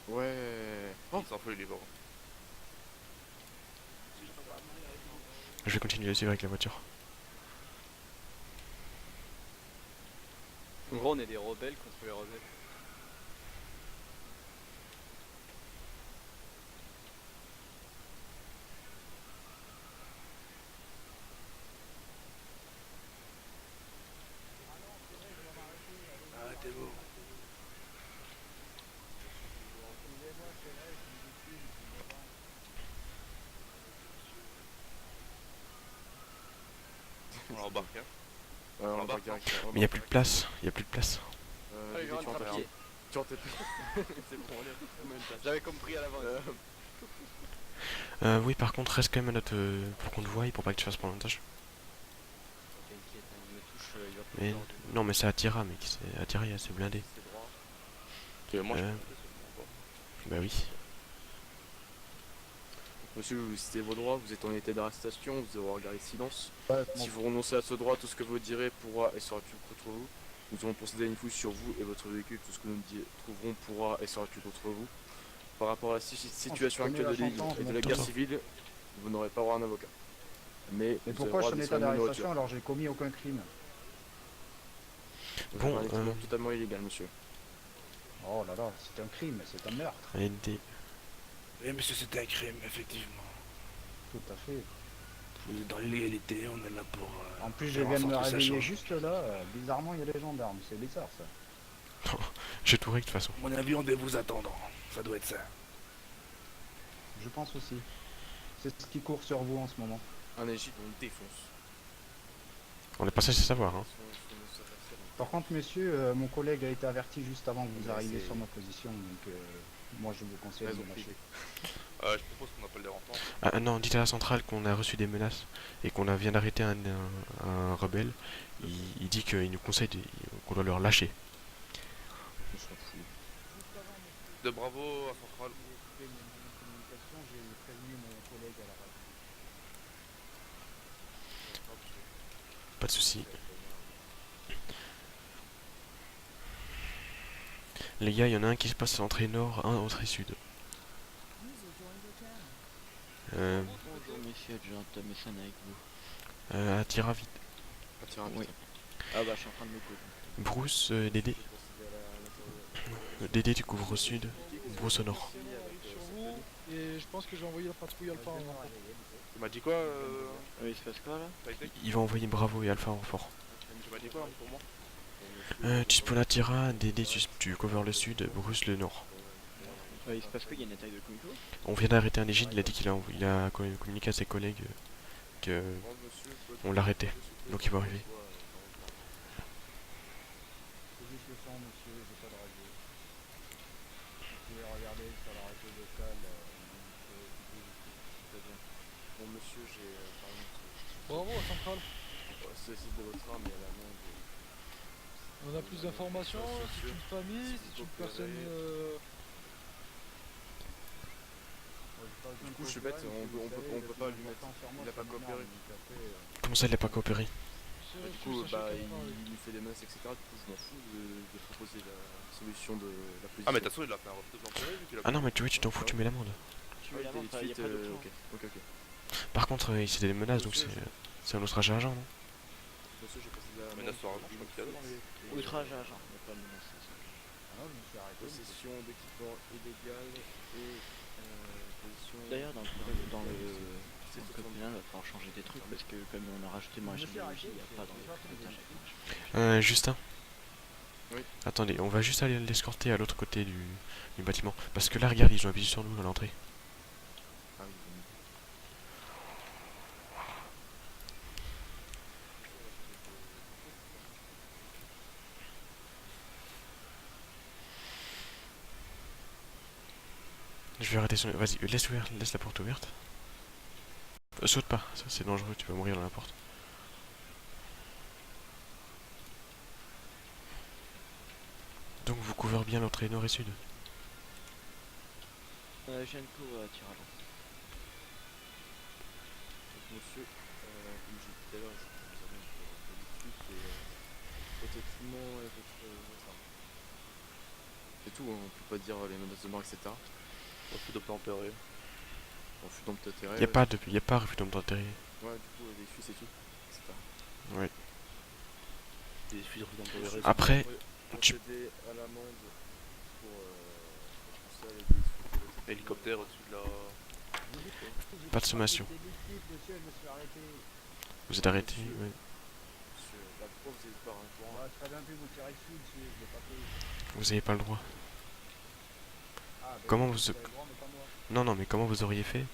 Ouais. Oh, Il s'en fout, il est libre. Je vais continuer à suivre avec la voiture. En gros, on est des rebelles contre les rebelles. Arrêtez-vous. On l'embarque, hein. ouais, on l'embarque, va direct. Mais il y a plus de place, il y a plus de place. Allez, je Dédé, tu rentre à en pied. Tu en t'es plus. C'est bon, allez. On met une place. J'avais compris à l'avance. Oui, par contre, reste quand même à notre pour qu'on te voie et pour pas que tu fasses prendre l'avantage. T'inquiète, hein, il me touche, il va Mais pouvoir. non, mais c'est Attira, mec. Attira, il est assez blindé. C'est droit. Ok, moi je Euh. peux monter sur mon bord. Bah oui. Monsieur, vous citez vos droits, vous êtes en état d'arrestation, vous devez regarder silence. Ouais, Si vous renoncez à ce droit, tout ce que vous direz pourra et sera tué contre vous. Nous allons procéder à une fouille sur vous et votre véhicule. Tout ce que nous trouverons pourra et sera tué contre vous. Par rapport à la situation connais actuelle de la l'île sentence, et de donc la guerre attends. civile, vous n'aurez pas droit à un avocat. Mais Mais vous avez pourquoi je droit suis en à état d'examiner une d'arrestation voiture. alors j'ai commis aucun crime? Vous Bon, avez un équipement totalement illégal, monsieur. Oh là là, c'est un crime, c'est un meurtre. Allez, Oui, monsieur, c'était un crime, effectivement. Tout à fait. Vous êtes dans l'illégalité, on est là pour. En plus, je faire en viens de sorte me que ça réveiller change. juste là. Bizarrement, il y a les gendarmes. C'est bizarre ça. j'ai tout règle de toute façon. À mon avis, on devait vous attendre. Ça doit être ça. Je pense aussi. C'est ce qui court sur vous en ce moment. Un Égypte, on le défonce. On est pas censé savoir, hein. Par contre, monsieur, mon collègue a été averti juste avant que vous Mais arriviez c'est- sur ma position. Donc, moi, je vous conseille de Raison me lâcher. Je propose qu'on appelle des renforts. Ah non, dites à la centrale qu'on a reçu des menaces et qu'on vient d'arrêter un rebelle. Il dit qu'il nous conseille qu'on doit leur lâcher. On s'en fout. De Bravo à Centrale. J'ai prévenu mon collègue à la radio. Pas de soucis. Les gars, il y en a un qui se passe à l'entrée nord, un à l'entrée sud. Bonjour, monsieur adjoint, Thomason avec vous. Attira vite. Attire un Oui. Ah bah, je suis en train de me couper. Bruce, Dédé. Dédé, tu couvres au sud. Bruce au nord. Sur vous, et je pense que je vais envoyer la patrouille Alpha en renfort. Tu m'as dit quoi Oui, il se passe quoi là? Hightech Il va envoyer Bravo et Alpha en renfort. Tu m'as dit quoi pour moi Tu spawns Attira, Dédé, tu covers le sud, Bruce le nord. Il se passe quoi? Il y a une attaque de comico? On vient d'arrêter un égide, il a dit il a communiqué à ses collègues que on l'arrêtait. Donc il va arriver. C'est juste le sang, monsieur. J'ai pas de radio. Vous pouvez regarder sur la radio locale. Bon, monsieur, j'ai. Par exemple, Bravo à Centrale. c'est le site de votre arme, mais à la main de. On a plus d'informations, c'est une famille, c'est une personne... Du coup, je suis bête, on peut pas lui mettre. Il a pas coopéré. Comment ça il a pas coopéré? C'est Du reçu, coup, sachez bah, qu'elle il parle. nous fait des menaces, etc. Du coup, je m'en fous de proposer la solution de la position. Ah, mais t'as il a fait un refus de l'employé vu qu'il a. Ah non mais tu vois tu t'en fous, tu mets l'amende. Tu Ah, mets la main, de il y a suite, pas d'option. ok. Par contre c'était des menaces donc c'est un outrage à agent non? Monsieur, j'ai passé de la. Menace sur argent, je crois qu'il y a dans les. Outrage à agent, mais pas de menace. Ah non, je me suis arrêté. Possession d'équipement illégal et. Position. D'ailleurs, dans le code pénal, il va falloir changer des trucs parce que comme on a rajouté maréchal de logis, il n'y a pas dans le code pénal. Justin. Oui. Attendez, on va juste aller l'escorter à l'autre côté du bâtiment. Parce que là regarde ils ont appuyé sur nous à l'entrée. Ah oui, Je vais arrêter son... Vas-y, laisse la porte ouverte. Saute pas, ça c'est dangereux, tu vas mourir dans la porte. Donc vous couvrez bien l'entrée nord et sud. Genko à tirage. donc, monsieur, comme j'ai dit tout à l'heure, nous avons pour 18 et. Effectivement, votre arme. C'est tout, hein, on peut pas dire les menaces de mort, etc. Refus d'obtempérer. Refus d'obtempérer. Y a pas refus d'obtempérer. Ouais, du coup, des fuites, c'est tout, etc. Ouais. Des refus d'obtempérer. Après, tu- Procéder à l'amende pour tout ça, les fuites, Hélicoptère au-dessus de la. pas de sommation. Monsieur, je me suis arrêté. Vous êtes arrêté, Monsieur. ouais. Monsieur, la prof, vous êtes pas un courant. Bah, très bien pu vous tirer dessus, monsieur, je l'ai pas fait. Vous avez pas le droit. Ah, bah, Comment oui, vous- avez le droit, mais pas moi. Non, non, mais comment vous auriez fait?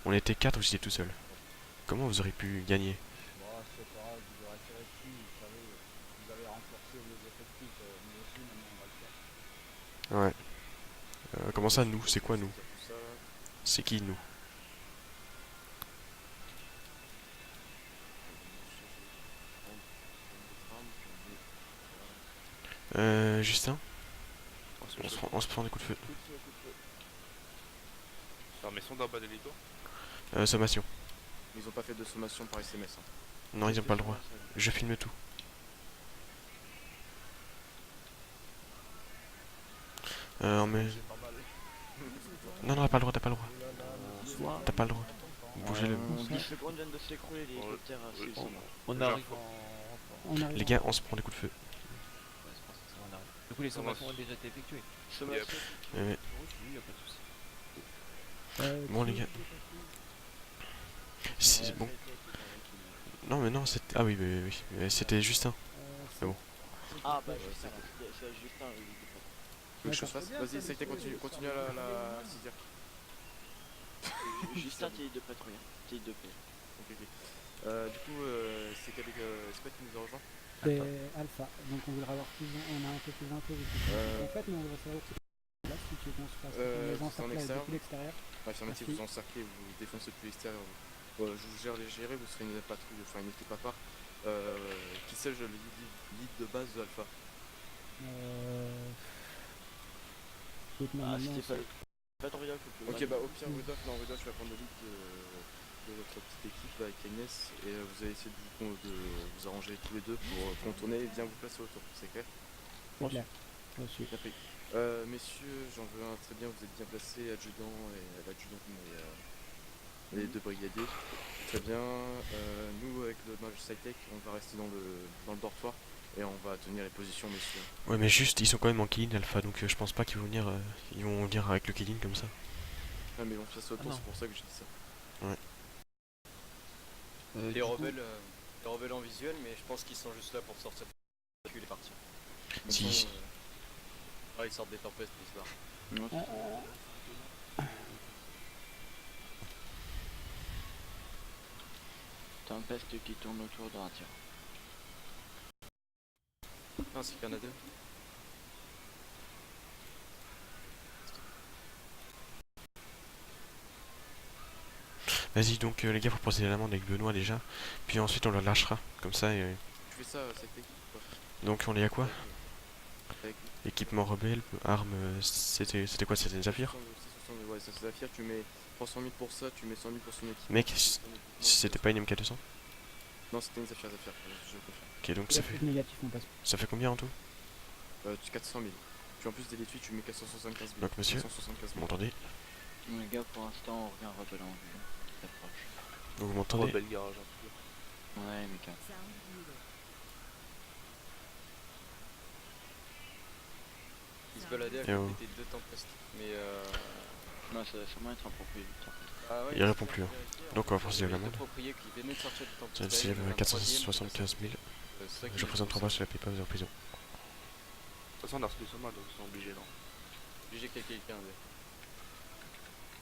On était 4, vous étiez tout seul. Comment vous auriez pu gagner? Bon, c'est pas grave, vous aurez tiré dessus, vous savez, vous avez renforcé vos effectifs, nous aussi, maintenant on va le faire. Ouais. Comment ça, nous? C'est quoi, nous? Tout ça, là. C'est qui, nous? Justin? On se prend des coups de feu. Non, mais ils sont d'en bas de l'hélico. Sommation. Ils ont pas fait de sommation par SMS. Hein. Non, ils ont pas le droit. Je filme tout. Mais... Non, non, t'as pas le droit, t'as pas le droit. T'as pas le droit. Bougez-le. 10 secondes viennent de s'écrouler, l'hélicoptère s'il sont morts. On arrive en... Les gars, on se prend des coups de feu. Ouais, c'est pour ça que ça, on arrive. Du coup, les sommations ont déjà été effectuées. Sommation. Ouais, ouais. Oui, y a pas de soucis. Bon, les gars. C'est bon. Non, mais non, c'était... Ah oui, oui. C'était Justin. C'est bon. Ah bah Justin, c'est Justin, oui. Tu veux que je fasse? Vas-y, essaye, continue à la 6 Justin, t'es de patrouille, t'es de paix. Ok, ok. Du coup, c'est qu'avec Spot qui nous a rejoint. C'est Alpha, donc on voudrait avoir plus, on a un peu plus d'infos. En fait, mais on voudrait savoir qui est là, si tu veux qu'on se fasse les c'est en encercler extérieur. depuis l'extérieur. Affirmatif, Merci. vous encerclez, vous défoncez depuis l'extérieur. Je vous gère les gérer, vous serez une patrouille, enfin une équipe à part. Qui sais je le lead de base de Alpha. Ah, c'était pas le patrouillage que tu Ok, bah au pire, Rudolph, je vais prendre le lead de votre petite équipe avec Agnès et vous allez essayer de vous arranger tous les deux pour contourner et bien vous placer autour, c'est clair? C'est clair. Reçu. Compris. Messieurs, j'en veux un très bien, vous êtes bien placés, adjudant et l'adjudant et les deux brigadiers. Très bien, nous avec le Mage Sci-Tech, on va rester dans le dortoir et on va tenir les positions, messieurs. Ouais, mais juste, ils sont quand même en killing Alpha, donc je pense pas qu'ils vont venir... ils vont venir avec le killing comme ça. Ah mais ils vont passer autour, non. c'est pour ça que je dis ça. Les rebelles en visuel, mais je pense qu'ils sont juste là pour sortir de les partir. Si. Ouais, ils sortent des tempêtes, ils se barrent. Tempeste qui tourne autour de Ratia. Non, c'est qu'il y en a deux. Vas-y, donc les gars, faut procéder à l'amende avec Benoît déjà. Puis ensuite, on le lâchera. Comme ça, Tu fais ça, cette équipe quoi. donc on est à quoi? Avec Équipement rebelle, armes, c'était quoi? C'était une Zafir? Ouais, ça c'est Zafir, tu mets 300 000 pour ça, tu mets 100 000 pour son équipe. Mec, c'était pas une MK200? Non, c'était une Zafir, je confirme. Ok, donc ça fait... Négatif, on passe. Ça fait combien en tout? 400 000. Puis en plus des l'étui, tu mets 475 000. Donc monsieur, 475 vous 000. m'entendez? Les gars, pour l'instant, on revient rebelle en vue. Qui s'approche. Donc vous m'entendez? Rebelle garage en tout cas. Ouais, mais quand Ils se baladaient à Et côté des deux tempestes. Mais non, ça va sûrement être approprié du temps. Ah ouais, Il répond plus, hein. Donc on va procéder à l'amende. approprié qui venaient de sortir du tempeste. Ça s'élève à 475 000. Je présente 3 balles sur la paye pas, vous êtes en prison. De toute façon, on a reçu des sommaires, donc ils sont obligés, non? Obligé qu'il y ait quelqu'un.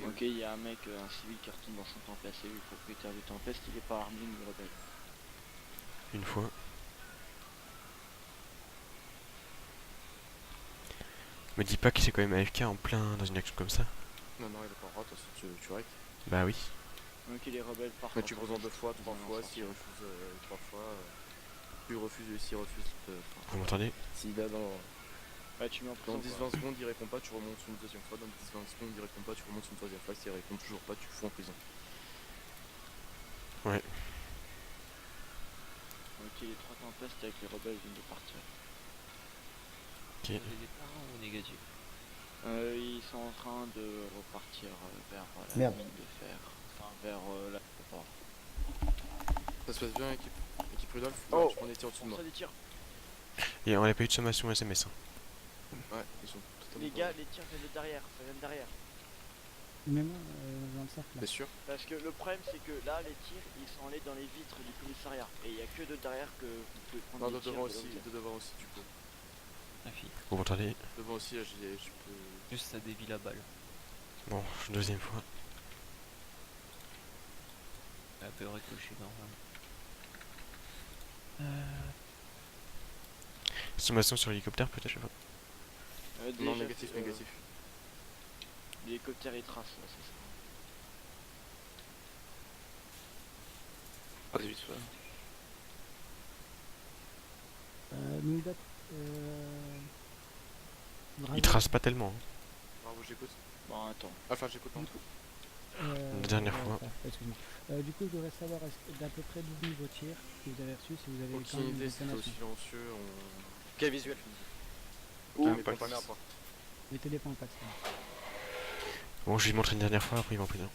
Ok, il y a un mec, un civil qui retourne dans son tempeste, et le propriétaire du tempeste, il est pas armé ni rebelle. Une fois. Me dis pas qu'il c'est quand même AFK en plein dans une action comme ça. Non, il est pas en rate, de toute façon, tu règles. Bah oui. Ok, les rebelles partent. Mais tu présentes 2 fois, 3 fois, s'il refuse 3 fois. Tu refuses, s'il refuse. Vous m'entendez? S'il est dans. Ouais, tu mets en prison. Dans 10-20 secondes, il répond pas, tu remontes une deuxième fois. Dans 10-20 secondes, il répond pas, tu remontes une troisième fois. S'il répond toujours pas, tu fous en prison. Ouais. Ok, les 3 tempestes avec les rebelles viennent de partir. Ok. Vous avez des parents ou négatifs? Ils sont en train de repartir vers la Merde. mine de fer. Enfin, vers l'aéroport. Ça se passe bien, équipe Rudolph? Oh, Ouais, je prends des tirs au-dessus de moi. Ça des tirs. Et on n'a pas eu de sommation SMS. Hein. Ouais, ils sont totalement. Les gars, les tirs viennent de derrière. Ça vient de derrière. Mets-moi dans le cercle là. T'es sûr? Parce que le problème, c'est que là, les tirs, ils sont allés dans les vitres du commissariat. Et il y a que de derrière que vous pouvez prendre Non, des de tirs. devant de aussi, hauteur. de devant aussi, du coup. La fille. Vous m'entendez? Devant aussi, là, je peux. Juste ça dévie la balle. Bon, deuxième fois. Elle peut ricocher normal. Sommation sur l'hélicoptère peut-être, je sais pas. Non, Déjà, négatif, négatif. L'hélicoptère il trace, là, c'est ça. Vas-y, vite fait. Mingdot, Il trace pas tellement. Hein. Bravo, j'écoute. Bon, attends. Enfin, j'écoute, non. La dernière fois. Excuse-moi. Du coup, je voudrais savoir d'à peu près d'où vos tirs que vous avez reçus, si vous avez quand Aucune même une idée, c'était détonation. silencieux, on. Ok, visuel. Ouh, Un mais pack. pas Premier point. Mettez des points pas de ça. Bon, je lui montre une dernière fois, après il m'en prie. Allez,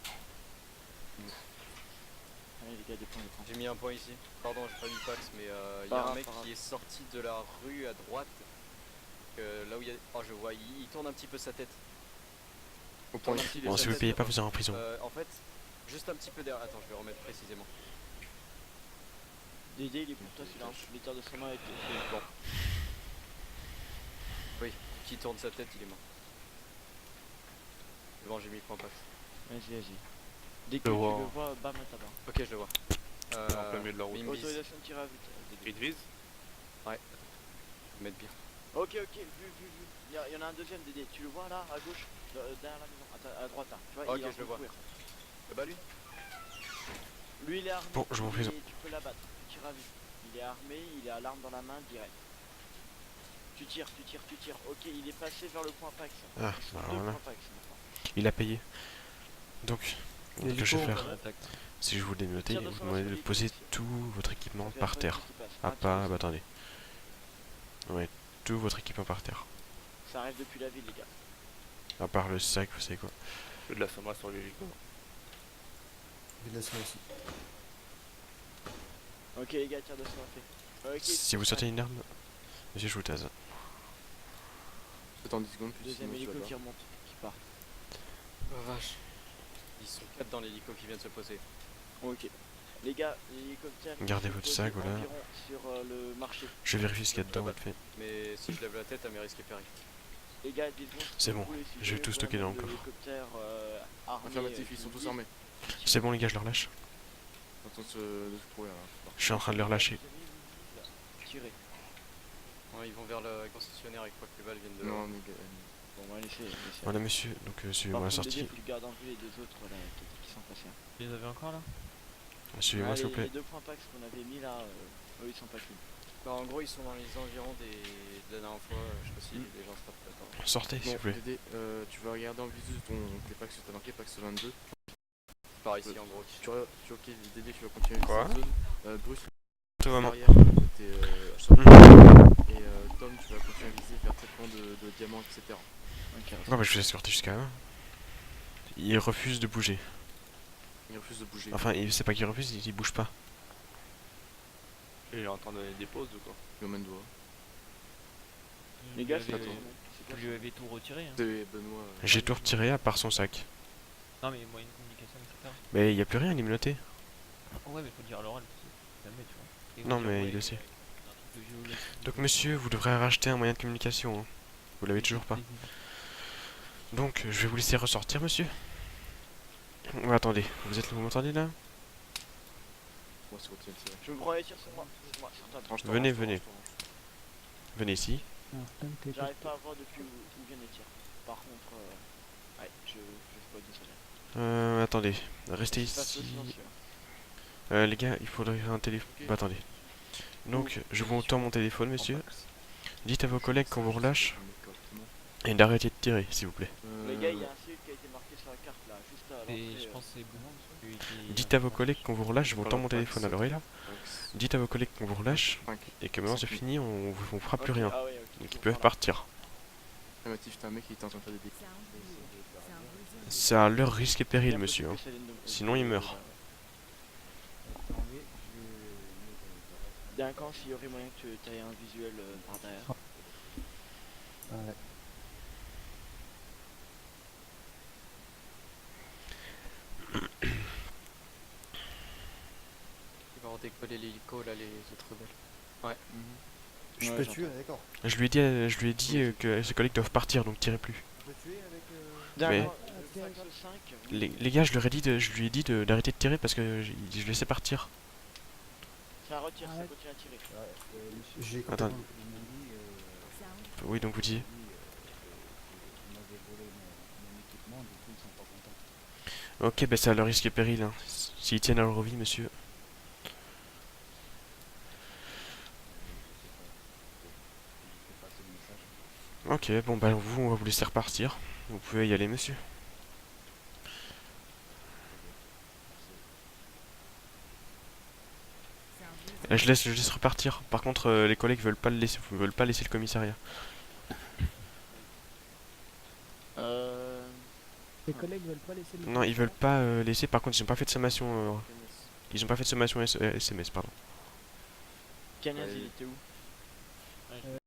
les gars, des points, des points. J'ai mis un point ici. Pardon, j'ai pas mis Pax, mais il y Pas a un grave, mec pas grave. qui est sorti de la rue à droite. Là où il y a. Oh, je vois, il tourne un petit peu sa tête. Au point Tourne un ici, petit les Bon, si vous tête, payez pas, là-bas. vous irez en prison. En fait, juste un petit peu derrière. Attends, je vais remettre précisément. Dédé, il est pour toi celui-là. Les tirs de son main étaient bon. Oui, qui tourne sa tête, il est mort. C'est bon, j'ai mis point Pax. Vas-y, vas-y. Dès que Le tu vois. le vois, bam, à ta barre. Ok, je le vois. En plein milieu de la route. il me vise. Autorisation de tirer à vue. Il te vise? Je vais mettre bien. Ok, vu. Il y en a un deuxième, Dédé. Tu le vois là, à gauche, derrière la maison, à droite là. Tu vois, Ok, il est en je train le de vois. courir. Bah lui. Lui, il est armé. Bon, je vais en prison. Tu peux l'abattre. Tu tires à vue. Il est armé, il a l'arme dans la main, direct. Tu tires. Ok, il est passé vers le point Pax. Ah, Ils sont bah deux voilà. points Pax maintenant. Il a payé. Donc, ce que je vais faire, Attaque. si je vous l'ai noté, Tire de vous son demandez sur de les poser policiers. tout votre équipement Ça fait par un peu terre. ce qui passe. Ah, Un tir pas, aussi. bah attendez. Ouais, tout votre équipement par terre. Ça arrive depuis la ville, les gars. À part le sac, vous savez quoi. Je fais de la somma sur l'hélico. Ok, les gars, tir de sang fait. Ok, Si vous sortez une arme, monsieur, je vous tase. Attends 10 secondes, puis deuxième sinon tu hélico vas qui remonte, qui part. Oh vache. Ils sont 4 dans l'hélico qui vient de se poser. Ok. Les gars, l'hélicoptère. il Gardez se votre pose sac, voilà. environ sur le marché. Je vérifie ce qu'il y a dedans, vite fait. Mais si je lève la tête, à mes risques et périls. Les gars, dites-moi. C'est bon, je vais tout stocker dans le coffre. L'hélicoptère armé. Affirmatif, ils sont tous armés. C'est bon les gars, je le relâche. Attends de se trouver là. Je suis en train de le relâcher. Tirez. Ouais, ils vont vers le concessionnaire et croient que les balles viennent de. Non, Bon, on va laisser. Voilà monsieur, donc Par suivez-moi à la contre, sortie. Dédé, faut que tu gardes en vue les deux autres là qui sont passés. Tu les avais encore là? Suivez-moi s'il vous plaît. Les deux points Pax qu'on avait mis là, eux ils sont pas clean. Bah, en gros, ils sont dans les environs de la dernière fois. Je sais pas si les gens se rappellent. Attends. Sortez s'il Bon, vous plaît. Dédé, tu vas regarder en visu tes Pax, t'as marqué Pax 22. Par ici, en gros. Ok, Dédé, tu vas continuer Quoi cette zone. Bruce, Tout vraiment. arrière, côté et Tom, tu vas continuer à viser, faire traitement de diamants, etc. Ok. Ouais, bah je vous ai escorté jusqu'à là. Il refuse de bouger. Il refuse de bouger. Enfin, c'est pas qu'il refuse, il bouge pas. Il est en train de donner des pauses ou quoi? Il emmène doigt. Les gars, Vous c'est lui avez- quoi Vous lui avez tout retiré. Hein. C'est Benoît. J'ai tout retiré à part son sac. Non, mais moyen de communication, etc. Mais il y a plus rien, il me notait. Ouais, mais faut dire à l'oral. Jamais, tu vois. Et Non, vous dire, mais ouais, il le sait. un truc de géologie. Donc monsieur, vous devrez racheter un moyen de communication. Hein. Vous l'avez toujours pas. Donc, je vais vous laisser ressortir monsieur. Ouais, attendez, vous m'entendez là? Moi, c'est continue de tirer. Je me prends les tirs sur moi. Sur moi, sur toi. Range-toi, Venez, range-toi, venez. range-toi. Venez ici. Alors, Tom, t'es J'arrive pas à voir depuis où viennent les tirs. Par contre, ouais, je spoil désolé. Attendez, restez Je passe le ici. silencieux. Les gars, il faudrait un téléphone. Ok. Bah attendez. Donc, je vous tends mon téléphone monsieur. Dites à vos collègues qu'on vous relâche et d'arrêter de tirer, s'il vous plaît. Les gars, il y a un ciel qui a été marqué sur la carte là, juste à Et l'entrée. je pense que c'est bon. Dites à vos collègues qu'on vous relâche, je vous tends mon téléphone à l'oreille là. Dites à vos collègues qu'on vous relâche 5. et que maintenant c'est fini, on fera plus Ok, rien. ah ouais, ok, Donc ils bon, peuvent voilà. partir. Affirmatif, t'as un mec qui était en train de faire des dégâts. C'est à leur risque et péril, Bien monsieur. possible Hein. que ça vienne de- Sinon, il meurt. Attendez, Délinquance, il y aurait moyen que tu aies un visuel par derrière. Ouais. Il va avoir décollé l'hélico là, les autres rebelles. Ouais. Je Ouais, peux j'entends. tuer, d'accord. Je lui ai dit que ses collègues doivent partir, donc tirez plus. Je peux tuer avec. Délinquance, Mais- 5, Les gars, je lui ai dit d'arrêter de tirer parce que je laissais partir. ça retire, ça Arrête. continue à tirer. J'ai Attends. complètement. Ils m'ont dit. Oui, donc vous disiez. Ils m'avaient volé mon équipement, du coup ils sont pas contents. Ok, bah c'est à leur risque et péril. Hein. S'ils tiennent à leur vie, monsieur. Je sais pas. Je fais passer le message. Ok, bon bah vous, on va vous laisser repartir. Vous pouvez y aller, monsieur. Je laisse repartir. Par contre, les collègues veulent pas laisser le commissariat. Les collègues veulent pas laisser le. Non, ils veulent pas laisser. Par contre, ils ont pas fait de sommation. Ils ont pas fait de sommation SMS, pardon. Cagnaz, Ouais. il était où